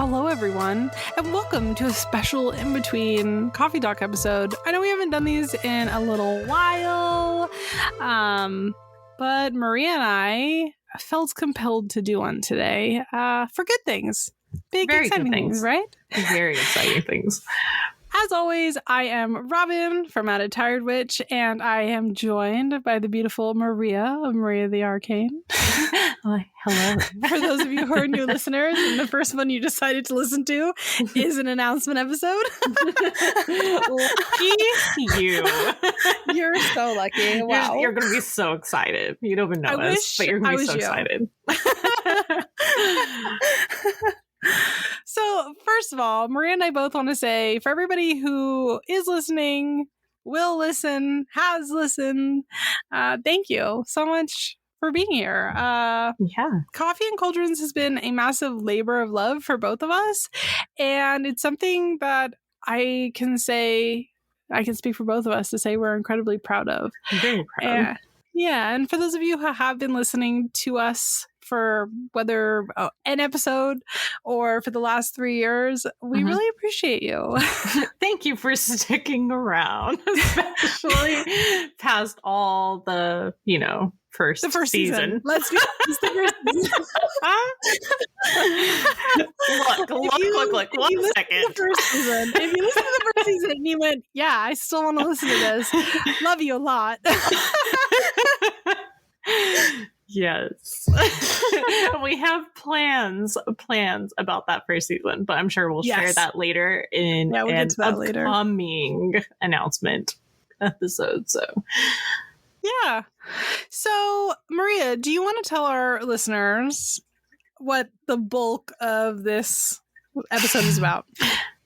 Hello, everyone, and welcome to a special in-between Coffee Talk episode. I know we haven't done these in a little while, but Maria and I felt compelled to do one today for good things. Very exciting things, right? Very exciting things. As always, I am Robin from At a Tired Witch, and I am joined by the beautiful Maria of Maria the Arcane. Hello. For those of you who are new listeners, and the first one you decided to listen to is an announcement episode. Lucky you. You're so lucky. Wow. You're going to be so excited. You don't even know us, but you're going to be so excited. So, first of all, Maria and I both want to say, for everybody who is listening, will listen, has listened, thank you so much for being here. Coffee and Cauldrons has been a massive labor of love for both of us, and it's something that I can speak for both of us to say we're incredibly proud of. Very proud. And for those of you who have been listening to us for whether an episode or for the last 3 years, we really appreciate you. Thank you for sticking around, especially past all the, first season. Let's do the first season. Look, 1 second. If you listen to the first season and you went, yeah, I still want to listen to this, love you a lot. Yes. We have plans about that first season, but I'm sure we'll share that later in an upcoming announcement episode. So Maria, do you want to tell our listeners what the bulk of this episode is about?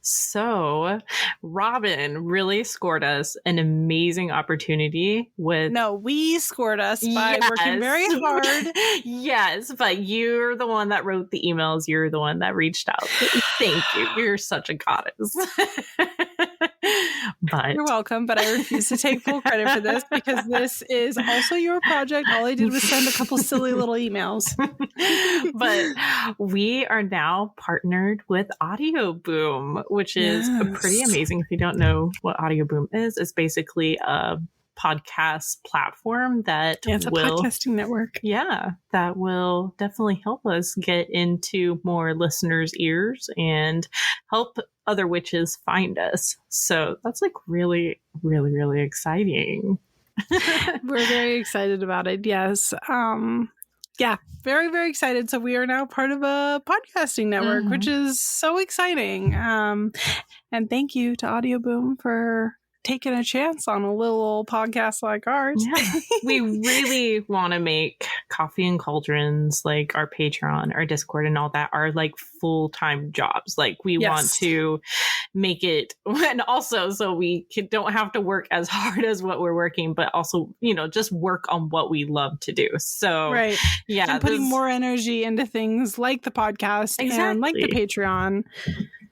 So, Robin really scored us an amazing opportunity with... No, we scored us by working very hard. Yes, but you're the one that wrote the emails. You're the one that reached out. Thank you. You're such a goddess. But you're welcome, but I refuse to take full credit for this because this is also your project. All I did was send a couple silly little emails. But we are now partnered with Audio Boom, which is pretty amazing. If you don't know what Audio Boom is, it's basically a podcast platform that it's a podcasting network. Yeah, that will definitely help us get into more listeners' ears and help other witches find us. So that's really, really, really exciting. We're very excited about it. Yes. Very, very excited. So we are now part of a podcasting network, which is so exciting. And thank you to Audio Boom for taking a chance on a little podcast like ours. Yeah. We really want to make Coffee and Cauldrons, like our Patreon, our Discord, and all that are like full-time jobs. Like we want to make it, and also so we don't have to work as hard as what we're working, but also, just work on what we love to do. So, and putting more energy into things like the podcast and like the Patreon.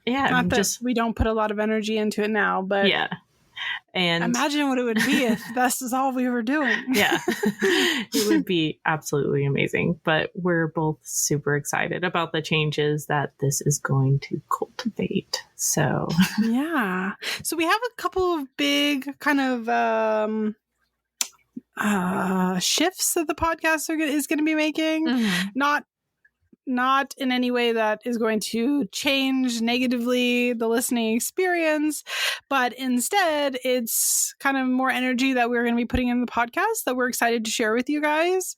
Yeah. Not that we don't put a lot of energy into it now, but and imagine what it would be if this is all we were doing. Yeah, it would be absolutely amazing. But we're both super excited about the changes that this is going to cultivate. So so we have a couple of big kind of shifts that the podcast is going to be making. Not in any way that is going to change negatively the listening experience, but instead it's kind of more energy that we're going to be putting in the podcast that we're excited to share with you guys.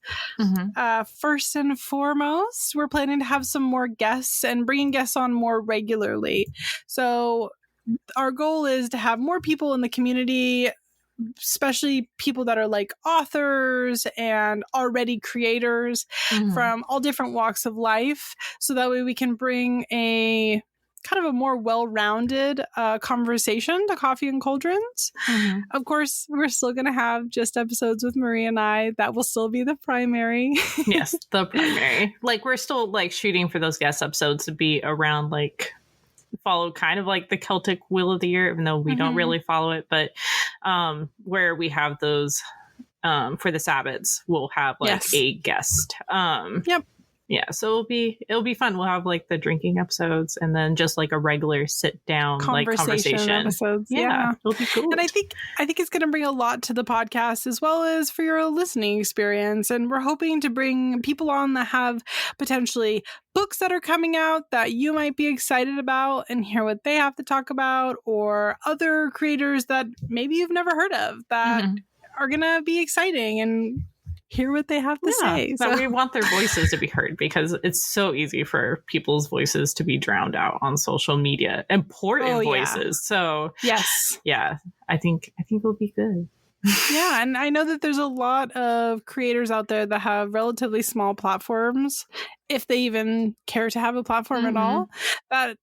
First and foremost, we're planning to have some more guests and bringing guests on more regularly. So our goal is to have more people in the community, especially people that are like authors and already creators from all different walks of life. So that way we can bring a kind of a more well-rounded conversation to Coffee and Cauldrons. Of course, we're still going to have just episodes with Maria and I. That will still be the primary. Yes, the primary. Like we're still like shooting for those guest episodes to be around like follow kind of like the Celtic Wheel of the Year, even though we don't really follow it, but where we have those for the Sabbats, we'll have like a guest. Yeah, so it'll be fun. We'll have like the drinking episodes and then just like a regular sit down conversation episodes. Yeah, it'll be cool. And I think it's going to bring a lot to the podcast as well as for your listening experience. And we're hoping to bring people on that have potentially books that are coming out that you might be excited about and hear what they have to talk about, or other creators that maybe you've never heard of that are going to be exciting and hear what they have to say. So we want their voices to be heard because it's so easy for people's voices to be drowned out on social media. Important voices. So yes. Yeah, I think it'll be good. Yeah, and I know that there's a lot of creators out there that have relatively small platforms, if they even care to have a platform at all, that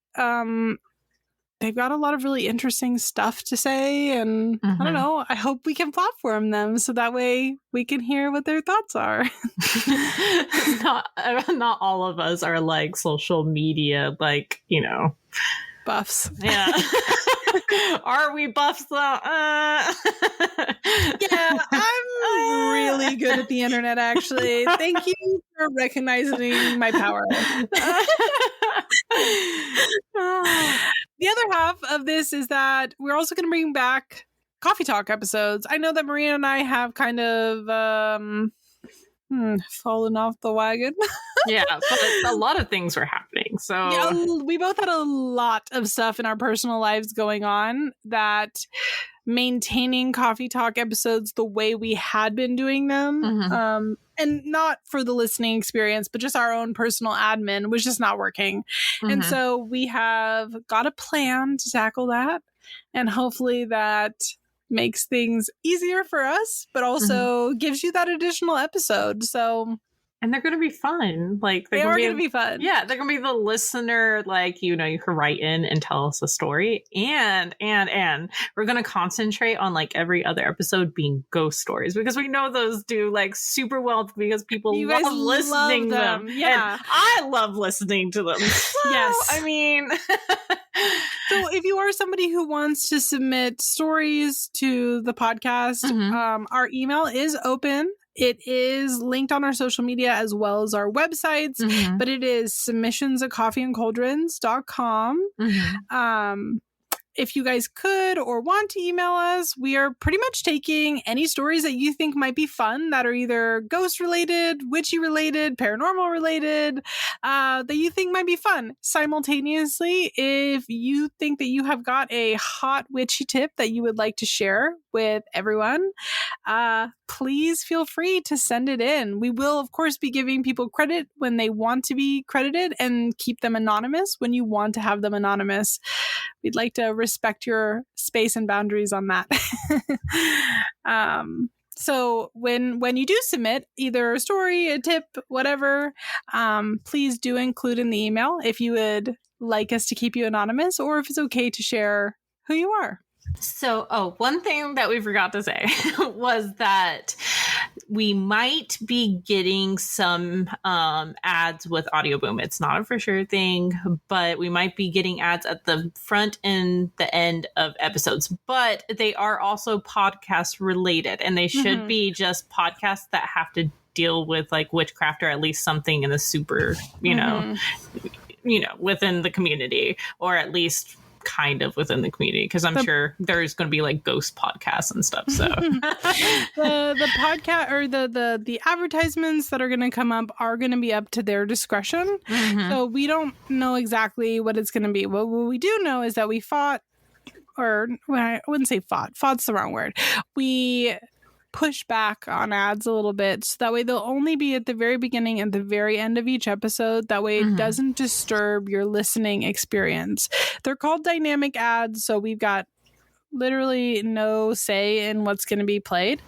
they've got a lot of really interesting stuff to say, and I don't know, I hope we can platform them so that way we can hear what their thoughts are. Not all of us are like social media, like, buffs. Yeah. Are we buffs though? Yeah, I'm really good at the internet, actually. Thank you for recognizing my power. The other half of this is that we're also going to bring back coffee talk episodes. I know that Maria and I have kind of fallen off the wagon. Yeah, but a lot of things were happening. So yeah, we both had a lot of stuff in our personal lives going on that maintaining coffee talk episodes the way we had been doing them, and not for the listening experience, but just our own personal admin was just not working. And so we have got a plan to tackle that, and hopefully that makes things easier for us, but also gives you that additional episode. So, and they're going to be fun. Like they are going to be fun. Yeah, they're going to be the listener. Like, you can write in and tell us a story, and we're going to concentrate on like every other episode being ghost stories, because we know those do like super well because people love listening to them. Yeah, and I love listening to them. So, yes, I mean. So if you are somebody who wants to submit stories to the podcast, our email is open. It is linked on our social media as well as our websites, but it is submissions@coffeeandcauldrons.com. If you guys could or want to email us, we are pretty much taking any stories that you think might be fun that are either ghost related, witchy related, paranormal related, that you think might be fun. Simultaneously, if you think that you have got a hot witchy tip that you would like to share with everyone, please feel free to send it in. We will, of course, be giving people credit when they want to be credited and keep them anonymous when you want to have them anonymous. We'd like to respect your space and boundaries on that. So when you do submit either a story, a tip, whatever, please do include in the email if you would like us to keep you anonymous, or if it's okay to share who you are. So, one thing that we forgot to say was that we might be getting some ads with Audio Boom. It's not a for sure thing, but we might be getting ads at the front and the end of episodes. But they are also podcast related, and they should be just podcasts that have to deal with like witchcraft, or at least something in the super, within the community, or at least kind of within the community, because I'm sure there's going to be like ghost podcasts and stuff. So the podcast or the advertisements that are going to come up are going to be up to their discretion. So we don't know exactly what it's going to be. What we do know is that we fought, or I wouldn't say fought. Fought's the wrong word. We push back on ads a little bit, so that way they'll only be at the very beginning and the very end of each episode. That way it doesn't disturb your listening experience. They're called dynamic ads, so we've got literally no say in what's going to be played.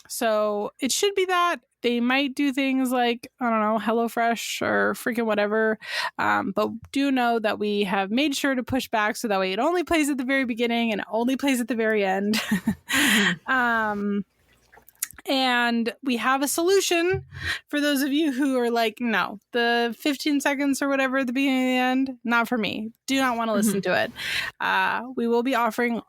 So it should be that. They might do things like, I don't know, HelloFresh or freaking whatever. But do know that we have made sure to push back so that way it only plays at the very beginning and it only plays at the very end. And we have a solution for those of you who are like, no, the 15 seconds or whatever at the beginning and the end, not for me. Do not want to listen to it. We will be offering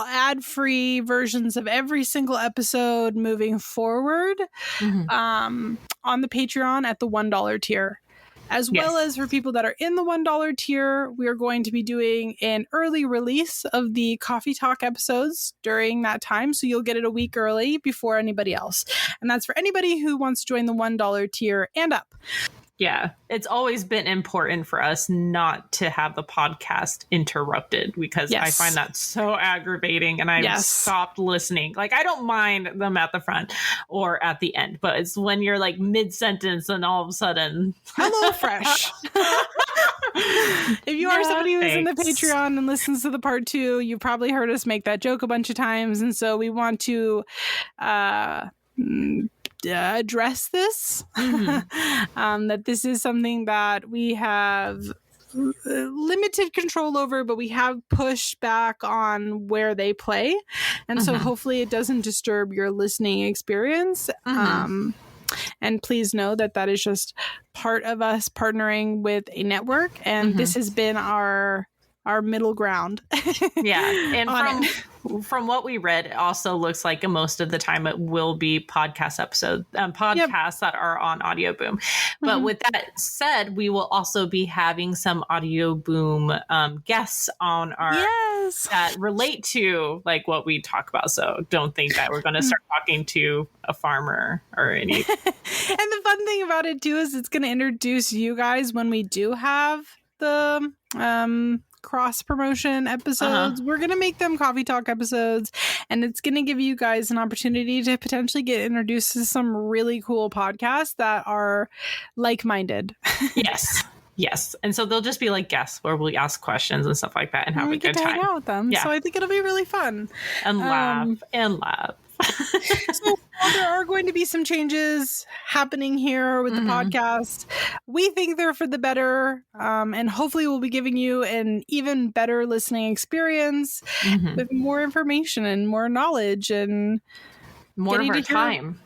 ad-free versions of every single episode moving forward on the Patreon at the $1 tier. As well as for people that are in the $1 tier, we are going to be doing an early release of the Coffee Talk episodes during that time. So you'll get it a week early before anybody else. And that's for anybody who wants to join the $1 tier and up. Yeah, it's always been important for us not to have the podcast interrupted because I find that so aggravating, and I've stopped listening. Like, I don't mind them at the front or at the end, but it's when you're like mid-sentence and all of a sudden... Hello, Fresh. If you are somebody who's in the Patreon and listens to the part 2, you probably heard us make that joke a bunch of times, and so we want to... address this, that this is something that we have limited control over, but we have pushed back on where they play. And so hopefully it doesn't disturb your listening experience. And please know that that is just part of us partnering with a network. And this has been our middle ground. And from what we read, it also looks like most of the time it will be podcast episodes, podcasts that are on Audio Boom. But with that said, we will also be having some Audio Boom guests on our that relate to like what we talk about. So don't think that we're going to start talking to a farmer or anything. And the fun thing about it too is it's going to introduce you guys when we do have the cross promotion episodes. We're going to make them Coffee Talk episodes, and it's going to give you guys an opportunity to potentially get introduced to some really cool podcasts that are like-minded. Yes. And so they'll just be like guests where we ask questions and stuff like that and have a good time. Hang out with them. So I think it'll be really fun. And laugh. So there are going to be some changes happening here with the podcast. We think they're for the better, and hopefully we'll be giving you an even better listening experience with more information and more knowledge and more of our time.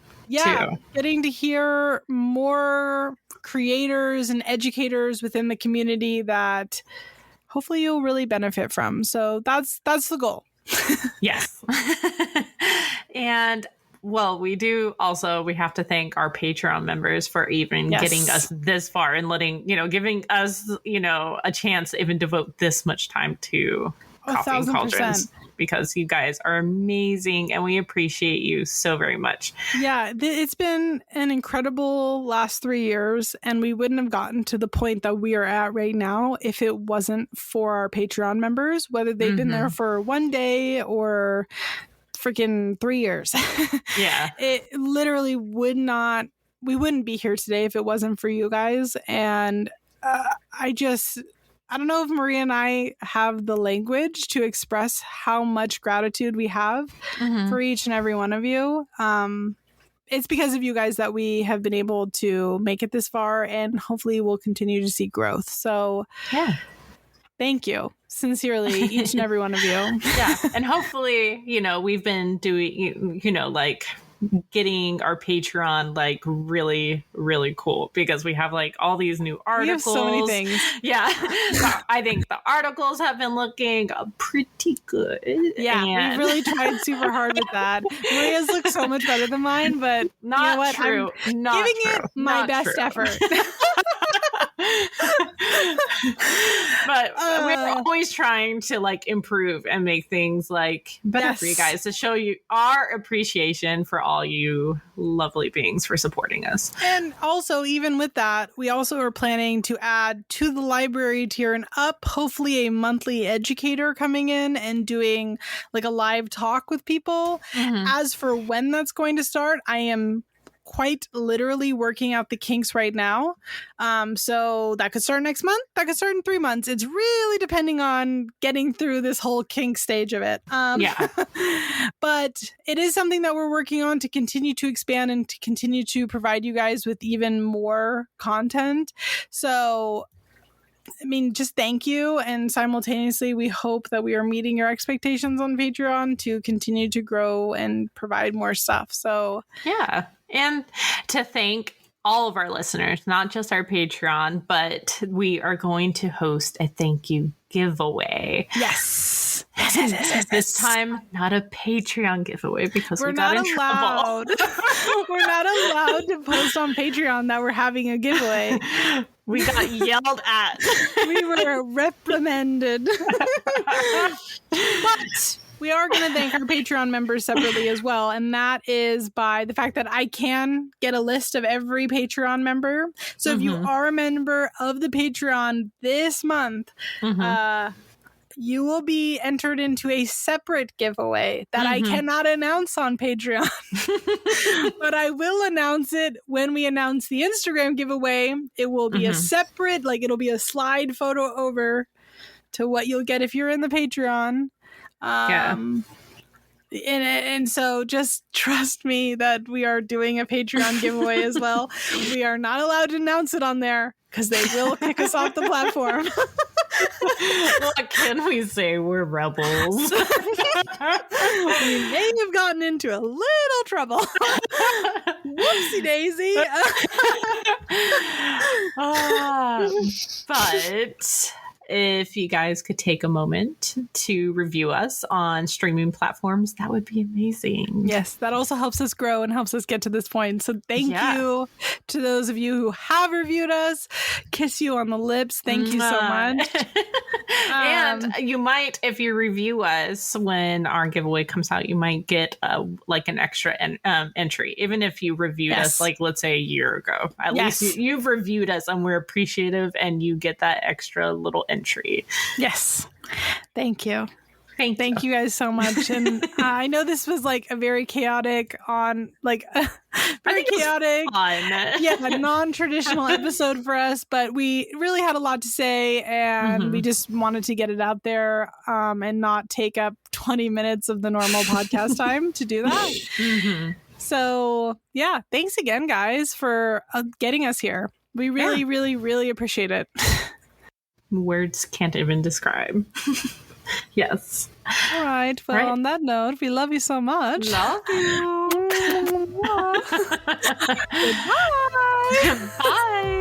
Getting to hear more creators and educators within the community that hopefully you'll really benefit from. So that's the goal. Yes. And well, we have to thank our Patreon members for even getting us this far and giving us, a chance to even devote this much time to Coffee and Cauldrons, because you guys are amazing and we appreciate you so very much. Yeah, it's been an incredible last 3 years, and we wouldn't have gotten to the point that we are at right now if it wasn't for our Patreon members, whether they've been there for one day or freaking 3 years. It literally we wouldn't be here today if it wasn't for you guys. And I don't know if Maria and I have the language to express how much gratitude we have for each and every one of you. It's because of you guys that we have been able to make it this far, and hopefully we'll continue to see growth. So thank you. Sincerely, each and every one of you. And hopefully, we've been doing, like getting our Patreon like really, really cool, because we have like all these new articles. We have so many things. I think the articles have been looking pretty good. We've really tried super hard with that. Maria's look so much better than mine, but not true. I'm giving it my best effort. But we're always trying to like improve and make things like better for you guys, to show you our appreciation for all you lovely beings for supporting us. And also, even with that, we also are planning to add to the library tier and up, hopefully a monthly educator coming in and doing like a live talk with people. As for when that's going to start, I am quite literally working out the kinks right now. So that could start next month. That could start in 3 months. It's really depending on getting through this whole kink stage of it. But it is something that we're working on to continue to expand and to continue to provide you guys with even more content. So just thank you. And simultaneously, we hope that we are meeting your expectations on Patreon to continue to grow and provide more stuff. So and to thank all of our listeners, not just our Patreon, but we are going to host a thank you giveaway. Yes. Yes. This time, not a Patreon giveaway because we got not in allowed. We're not allowed to post on Patreon that we're having a giveaway. We got yelled at. We were reprimanded. But we are going to thank our Patreon members separately as well. And that is by the fact that I can get a list of every Patreon member. So if you are a member of the Patreon this month, you will be entered into a separate giveaway that I cannot announce on Patreon. But I will announce it when we announce the Instagram giveaway. It will be a separate, like it'll be a slide photo over to what you'll get if you're in the Patreon. And so just trust me that we are doing a Patreon giveaway as well. We are not allowed to announce it on there because they will kick us off the platform. What can we say? We're rebels. We may have gotten into a little trouble. Whoopsie daisy. But if you guys could take a moment to review us on streaming platforms, that would be amazing. Yes, that also helps us grow and helps us get to this point. So thank you to those of you who have reviewed us. Kiss you on the lips. Thank you so much. And you might, if you review us when our giveaway comes out, you might get like an extra entry, even if you reviewed us, like let's say a year ago. At least you've reviewed us and we're appreciative, and you get that extra little entry. Yes. Thank you. Thank you guys so much. And I know this was like a very chaotic non-traditional episode for us, but we really had a lot to say, and we just wanted to get it out there and not take up 20 minutes of the normal podcast time to do that. So yeah, thanks again, guys, for getting us here. We really, really, really appreciate it. Words can't even describe. Yes. All right. Well, on that note, we love you so much. Love you. Goodbye. Bye.